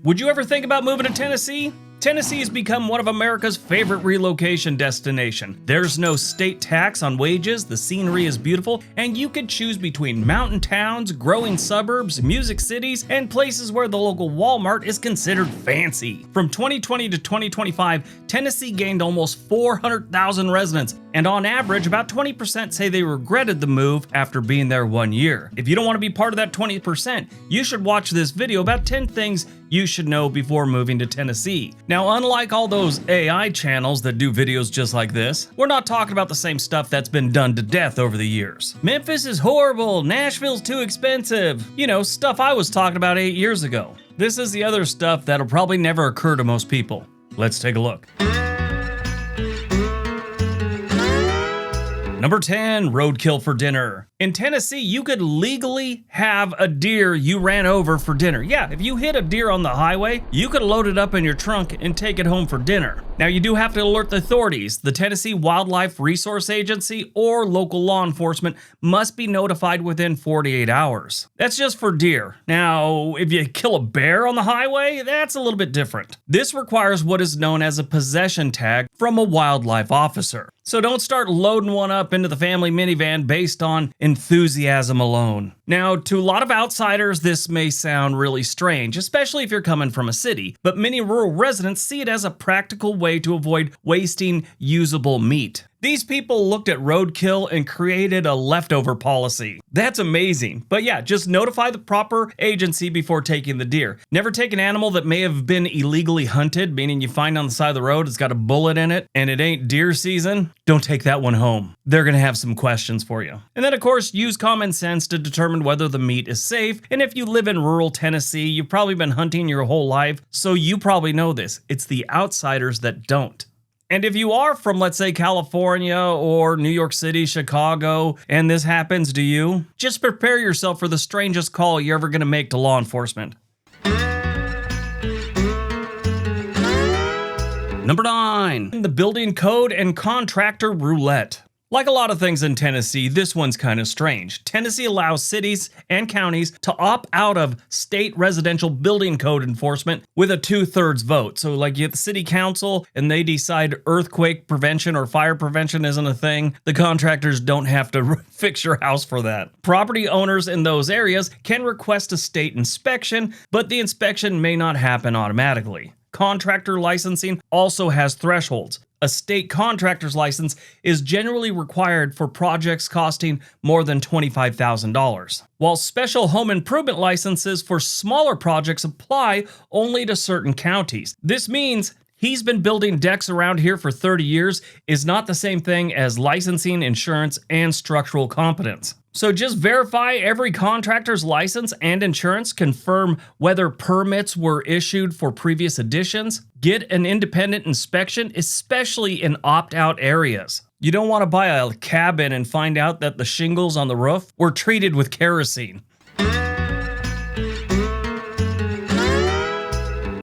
Would you ever think about moving to Tennessee? Tennessee has become one of America's favorite relocation destinations. There's no state tax on wages, the scenery is beautiful, and you could choose between mountain towns, growing suburbs, music cities, and places where the local Walmart is considered fancy. From 2020 to 2025, Tennessee gained almost 400,000 residents, and on average, about 20% say they regretted the move after being there 1 year. If you don't want to be part of that 20%, you should watch this video about 10 things you should know before moving to Tennessee. Now, unlike all those AI channels that do videos just like this, we're not talking about the same stuff that's been done to death over the years. Memphis is horrible, Nashville's too expensive. You know, stuff I was talking about 8 years ago. This is the other stuff that'll probably never occur to most people. Let's take a look. Number 10, roadkill for dinner. In Tennessee, you could legally have a deer you ran over for dinner. Yeah, if you hit a deer on the highway, you could load it up in your trunk and take it home for dinner. Now, you do have to alert the authorities. The Tennessee Wildlife Resource Agency or local law enforcement must be notified within 48 hours. That's just for deer. Now, if you kill a bear on the highway, that's a little bit different. This requires what is known as a possession tag from a wildlife officer. So don't start loading one up into the family minivan based on enthusiasm alone. Now, to a lot of outsiders, this may sound really strange, especially if you're coming from a city, but many rural residents see it as a practical way to avoid wasting usable meat. These people looked at roadkill and created a leftover policy. That's amazing. But yeah, just notify the proper agency before taking the deer. Never take an animal that may have been illegally hunted, meaning you find on the side of the road it's got a bullet in it and it ain't deer season. Don't take that one home. They're gonna have some questions for you. And then of course, use common sense to determine whether the meat is safe. And if you live in rural Tennessee, you've probably been hunting your whole life, so you probably know this. It's the outsiders that don't. And if you are from, let's say, California or New York City, Chicago, and this happens to you, just prepare yourself for the strangest call you're ever going to make to law enforcement. Number 9, the building code and contractor roulette. Like a lot of things in Tennessee, this one's kind of strange. Tennessee allows cities and counties to opt out of state residential building code enforcement with a 2/3 vote. So like you get the city council and they decide earthquake prevention or fire prevention isn't a thing, the contractors don't have to fix your house for that. Property owners in those areas can request a state inspection, but the inspection may not happen automatically. Contractor licensing also has thresholds. A state contractor's license is generally required for projects costing more than $25,000, while special home improvement licenses for smaller projects apply only to certain counties. This means he's been building decks around here for 30 years is not the same thing as licensing, insurance, and structural competence. So just verify every contractor's license and insurance, confirm whether permits were issued for previous additions, get an independent inspection, especially in opt-out areas. You don't want to buy a cabin and find out that the shingles on the roof were treated with kerosene.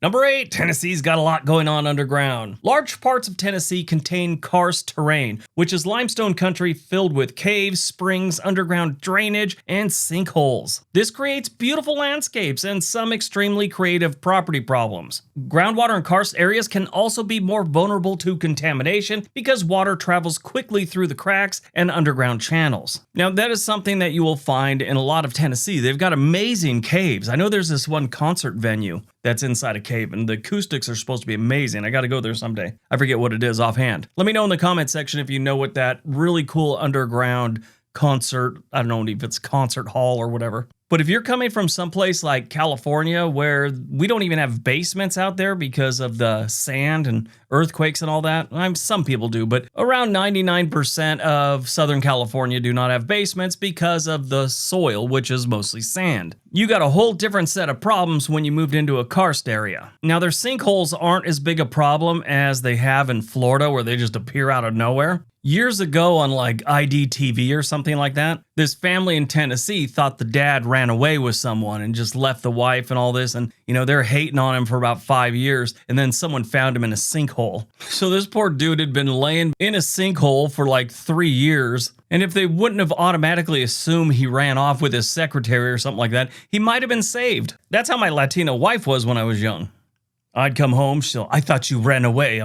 Number 8, Tennessee's got a lot going on underground. Large parts of Tennessee contain karst terrain, which is limestone country filled with caves, springs, underground drainage, and sinkholes. This creates beautiful landscapes and some extremely creative property problems. Groundwater and karst areas can also be more vulnerable to contamination because water travels quickly through the cracks and underground channels. Now, that is something that you will find in a lot of Tennessee. They've got amazing caves. I know there's this one concert venue that's inside a cave, and the acoustics are supposed to be amazing. I got to go there someday. I forget what it is offhand. Let me know in the comment section if you know what that really cool underground concert, I don't know if it's concert hall or whatever. But if you're coming from someplace like California where we don't even have basements out there because of the sand and earthquakes and all that, some people do, but around 99% of Southern California do not have basements because of the soil, which is mostly sand. You got a whole different set of problems when you moved into a karst area. Now, their sinkholes aren't as big a problem as they have in Florida where they just appear out of nowhere. Years ago on like IDTV or something like that, this family in Tennessee thought the dad ran away with someone and just left the wife and all this. And, they're hating on him for about 5 years. And then someone found him in a sinkhole. So this poor dude had been laying in a sinkhole for like 3 years. And if they wouldn't have automatically assumed he ran off with his secretary or something like that, he might have been saved. That's how my Latina wife was when I was young. I'd come home, I thought you ran away. I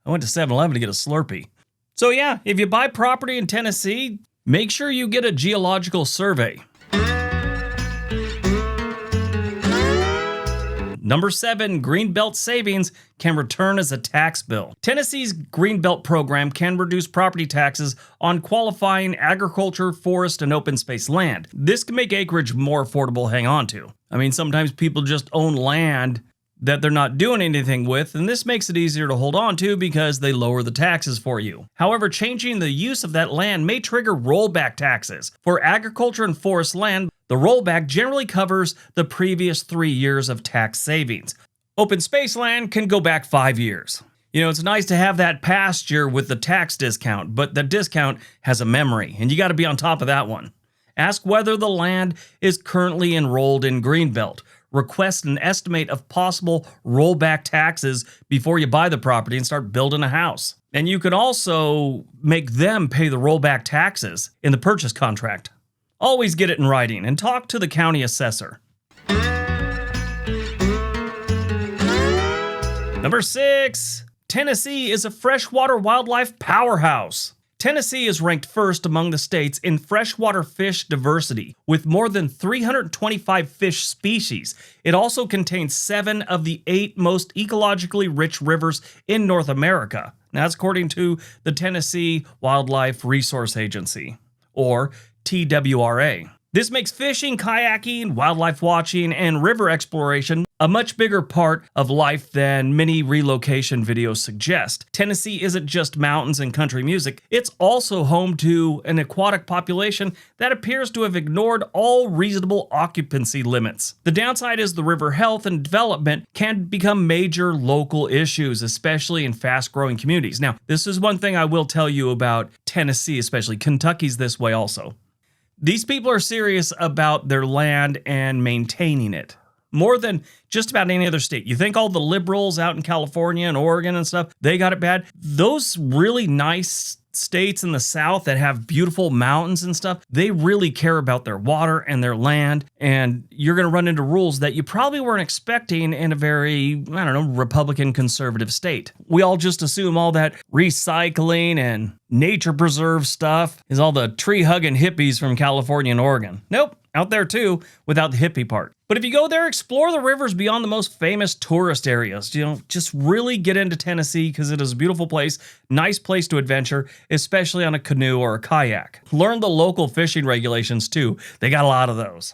went to 7-Eleven to get a Slurpee. So yeah, if you buy property in Tennessee, make sure you get a geological survey. Number 7, Greenbelt savings can return as a tax bill. Tennessee's Greenbelt program can reduce property taxes on qualifying agriculture, forest, and open space land. This can make acreage more affordable to hang on to. Sometimes people just own land that they're not doing anything with, and this makes it easier to hold on to because they lower the taxes for you. However, changing the use of that land may trigger rollback taxes. For agriculture and forest land, the rollback generally covers the previous 3 years of tax savings. Open space land can go back 5 years. It's nice to have that pasture with the tax discount, but the discount has a memory, and you got to be on top of that one. Ask whether the land is currently enrolled in Greenbelt. Request an estimate of possible rollback taxes before you buy the property and start building a house. And you can also make them pay the rollback taxes in the purchase contract. Always get it in writing and talk to the county assessor. Number 6, Tennessee is a freshwater wildlife powerhouse. Tennessee is ranked first among the states in freshwater fish diversity, with more than 325 fish species. It also contains 7 of the 8 most ecologically rich rivers in North America. Now, that's according to the Tennessee Wildlife Resource Agency, or TWRA. This makes fishing, kayaking, wildlife watching, and river exploration a much bigger part of life than many relocation videos suggest. Tennessee isn't just mountains and country music, it's also home to an aquatic population that appears to have ignored all reasonable occupancy limits. The downside is the river health and development can become major local issues, especially in fast-growing communities. Now, this is one thing I will tell you about Tennessee, especially Kentucky's this way also. These people are serious about their land and maintaining it, more than just about any other state. You think all the liberals out in California and Oregon and stuff, they got it bad? Those really nice states in the South that have beautiful mountains and stuff, they really care about their water and their land, and you're going to run into rules that you probably weren't expecting in a very, Republican conservative state. We all just assume all that recycling and nature preserve stuff is all the tree-hugging hippies from California and Oregon. Nope, out there too, without the hippie part. But if you go there, explore the rivers beyond the most famous tourist areas. Just really get into Tennessee because it is a beautiful place, nice place to adventure, especially on a canoe or a kayak. Learn the local fishing regulations too. They got a lot of those.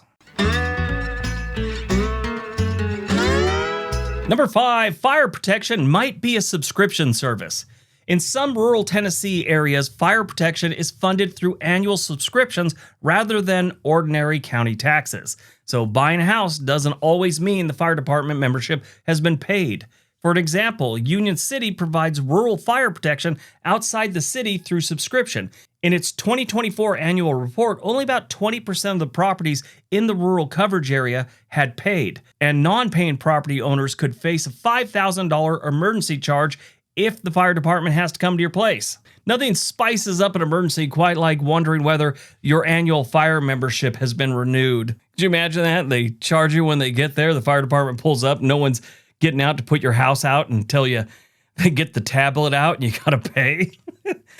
Number 5, fire protection might be a subscription service. In some rural Tennessee areas, fire protection is funded through annual subscriptions rather than ordinary county taxes. So buying a house doesn't always mean the fire department membership has been paid. For an example, Union City provides rural fire protection outside the city through subscription. In its 2024 annual report, only about 20% of the properties in the rural coverage area had paid, and non-paying property owners could face a $5,000 emergency charge if the fire department has to come to your place. Nothing spices up an emergency quite like wondering whether your annual fire membership has been renewed. Could you imagine that? They charge you when they get there, the fire department pulls up, no one's getting out to put your house out until they get the tablet out and you gotta pay.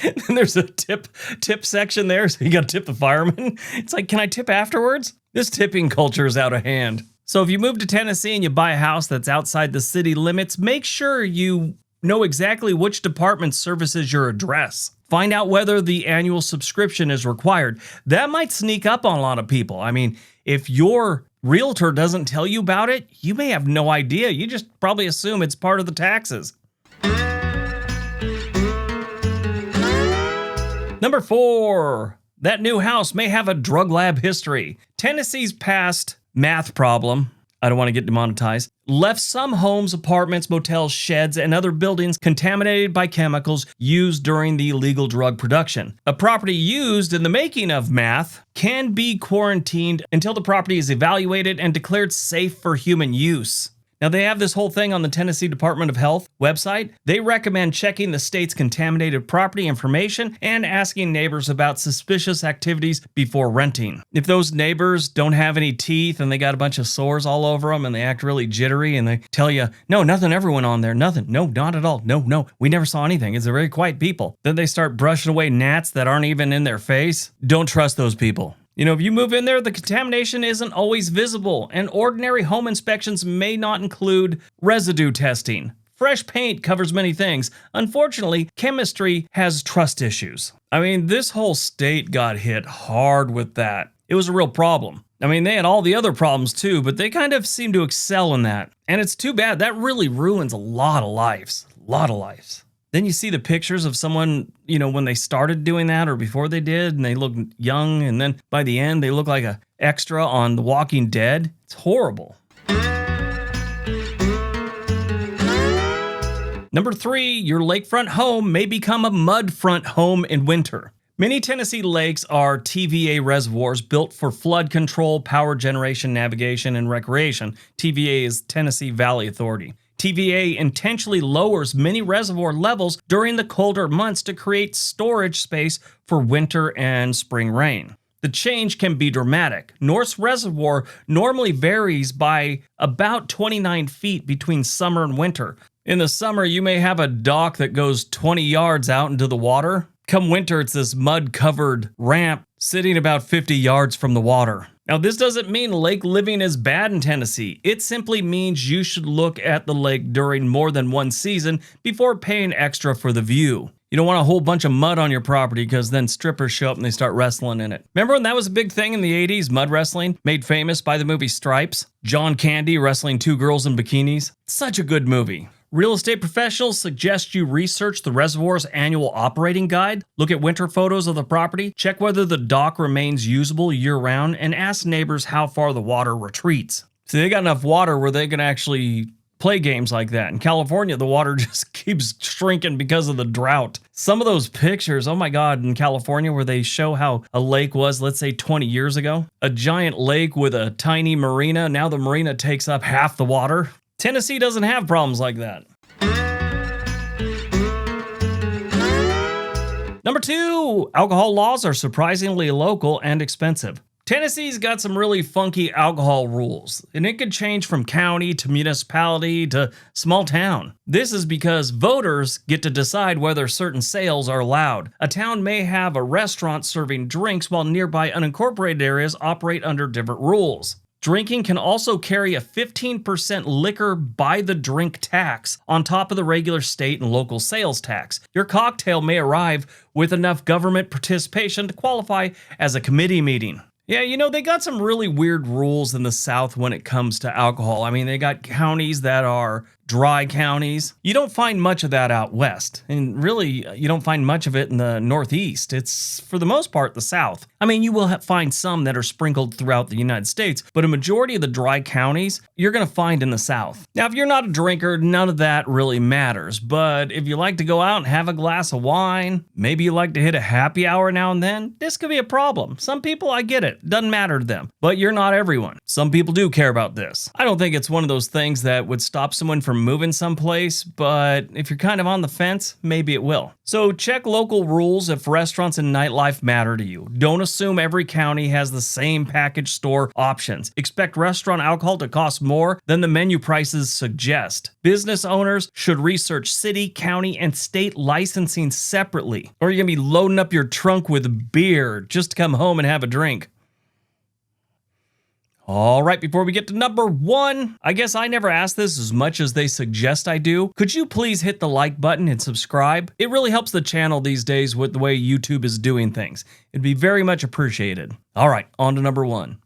And there's a tip section there, so you gotta tip the fireman. It's like, can I tip afterwards? This tipping culture is out of hand. So if you move to Tennessee and you buy a house that's outside the city limits, make sure you know exactly which department services your address. Find out whether the annual subscription is required. That might sneak up on a lot of people. If your realtor doesn't tell you about it, you may have no idea. You just probably assume it's part of the taxes. Number 4, that new house may have a drug lab history. Tennessee's past math problem, I don't want to get demonetized, left some homes, apartments, motels, sheds, and other buildings contaminated by chemicals used during the illegal drug production. A property used in the making of meth can be quarantined until the property is evaluated and declared safe for human use. Now, they have this whole thing on the Tennessee Department of Health website. They recommend checking the state's contaminated property information and asking neighbors about suspicious activities before renting. If those neighbors don't have any teeth and they got a bunch of sores all over them and they act really jittery and they tell you, no, nothing ever went on there, nothing, no, not at all, no, we never saw anything, it's a very quiet people. Then they start brushing away gnats that aren't even in their face. Don't trust those people. You know, if you move in there, the contamination isn't always visible, and ordinary home inspections may not include residue testing. Fresh paint covers many things. Unfortunately, chemistry has trust issues. I mean, this whole state got hit hard with that. It was a real problem. I mean, they had all the other problems too, but they kind of seem to excel in that. And it's too bad. That really ruins a lot of lives. A lot of lives. Then you see the pictures of someone, you know, when they started doing that or before they did, and they look young, and then by the end, they look like an extra on The Walking Dead. It's horrible. Number 3, your lakefront home may become a mudfront home in winter. Many Tennessee lakes are TVA reservoirs built for flood control, power generation, navigation, and recreation. TVA is Tennessee Valley Authority. TVA intentionally lowers many reservoir levels during the colder months to create storage space for winter and spring rain. The change can be dramatic. North's reservoir normally varies by about 29 feet between summer and winter. In the summer, you may have a dock that goes 20 yards out into the water. Come winter, it's this mud-covered ramp sitting about 50 yards from the water. Now, this doesn't mean lake living is bad in Tennessee. It simply means you should look at the lake during more than one season before paying extra for the view. You don't want a whole bunch of mud on your property because then strippers show up and they start wrestling in it. Remember when that was a big thing in the 80s, mud wrestling, made famous by the movie Stripes? John Candy wrestling 2 girls in bikinis. Such a good movie. Real estate professionals suggest you research the reservoir's annual operating guide, look at winter photos of the property, check whether the dock remains usable year-round, and ask neighbors how far the water retreats. See, they got enough water where they can actually play games like that. In California, the water just keeps shrinking because of the drought. Some of those pictures, oh my God, in California where they show how a lake was, let's say 20 years ago, a giant lake with a tiny marina, now the marina takes up half the water. Tennessee doesn't have problems like that. Number 2, alcohol laws are surprisingly local and expensive. Tennessee's got some really funky alcohol rules, and it could change from county to municipality to small town. This is because voters get to decide whether certain sales are allowed. A town may have a restaurant serving drinks while nearby unincorporated areas operate under different rules. Drinking can also carry a 15% liquor by the drink tax on top of the regular state and local sales tax. Your cocktail may arrive with enough government participation to qualify as a committee meeting. Yeah, you know, they got some really weird rules in the South when it comes to alcohol. I mean, they got counties that are dry counties. You don't find much of that out west. And really, you don't find much of it in the Northeast. It's, for the most part, the South. I mean, you will find some that are sprinkled throughout the United States, but a majority of the dry counties, you're going to find in the South. Now, if you're not a drinker, none of that really matters. But if you like to go out and have a glass of wine, maybe you like to hit a happy hour now and then, this could be a problem. Some people, I get it. Doesn't matter to them. But you're not everyone. Some people do care about this. I don't think it's one of those things that would stop someone from moving someplace, but if you're kind of on the fence, maybe it will. So check local rules if restaurants and nightlife matter to you. Don't assume every county has the same package store options. Expect restaurant alcohol to cost more than the menu prices suggest. Business owners should research city, county, and state licensing separately, or you're going to be loading up your trunk with beer just to come home and have a drink. All right, before we get to number 1, I guess I never ask this as much as they suggest I do. Could you please hit the like button and subscribe? It really helps the channel these days with the way YouTube is doing things. It'd be very much appreciated. All right, on to number 1.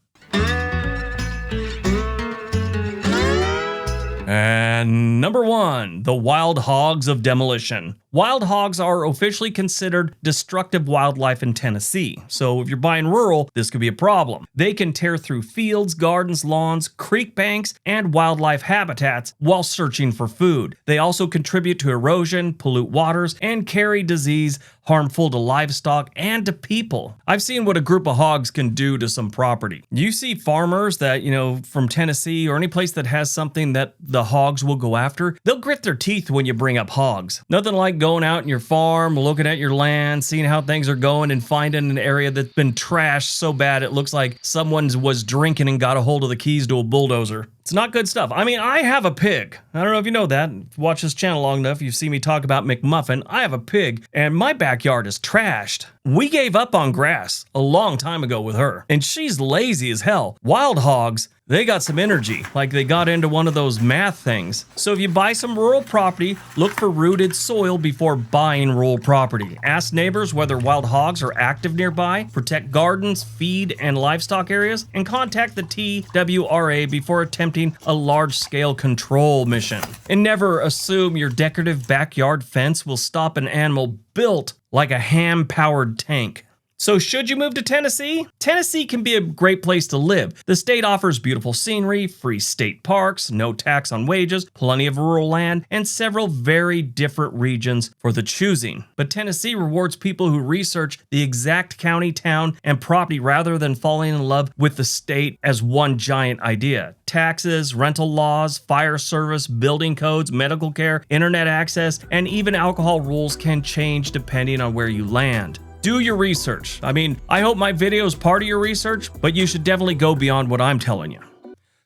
And number 1, the wild hogs of demolition. Wild hogs are officially considered destructive wildlife in Tennessee, so if you're buying rural, this could be a problem. They can tear through fields, gardens, lawns, creek banks, and wildlife habitats while searching for food. They also contribute to erosion, pollute waters, and carry disease harmful to livestock and to people. I've seen what a group of hogs can do to some property. You see farmers that, from Tennessee or any place that has something that the hogs will go after, they'll grit their teeth when you bring up hogs. Nothing like going out in your farm, looking at your land, seeing how things are going, and finding an area that's been trashed so bad it looks like someone was drinking and got a hold of the keys to a bulldozer. It's not good stuff. I mean, I have a pig. I don't know if you know that. If you watch this channel long enough, you see me talk about McMuffin. I have a pig, and my backyard is trashed. We gave up on grass a long time ago with her, and she's lazy as hell. Wild hogs, they got some energy, like they got into one of those math things. So if you buy some rural property, look for rooted soil before buying rural property. Ask neighbors whether wild hogs are active nearby, protect gardens, feed, and livestock areas, and contact the TWRA before attempting a large-scale control mission. And never assume your decorative backyard fence will stop an animal built like a ham-powered tank. So should you move to Tennessee? Tennessee can be a great place to live. The state offers beautiful scenery, free state parks, no tax on wages, plenty of rural land, and several very different regions for the choosing. But Tennessee rewards people who research the exact county, town, and property rather than falling in love with the state as one giant idea. Taxes, rental laws, fire service, building codes, medical care, internet access, and even alcohol rules can change depending on where you land. Do your research. I mean, I hope my video is part of your research, but you should definitely go beyond what I'm telling you.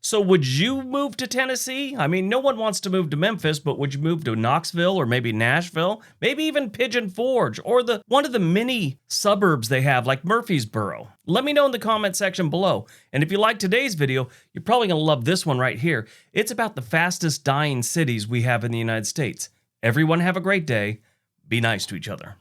So would you move to Tennessee? I mean, no one wants to move to Memphis, but would you move to Knoxville or maybe Nashville? Maybe even Pigeon Forge or one of the many suburbs they have like Murfreesboro. Let me know in the comment section below. And if you like today's video, you're probably gonna love this one right here. It's about the fastest dying cities we have in the United States. Everyone have a great day. Be nice to each other.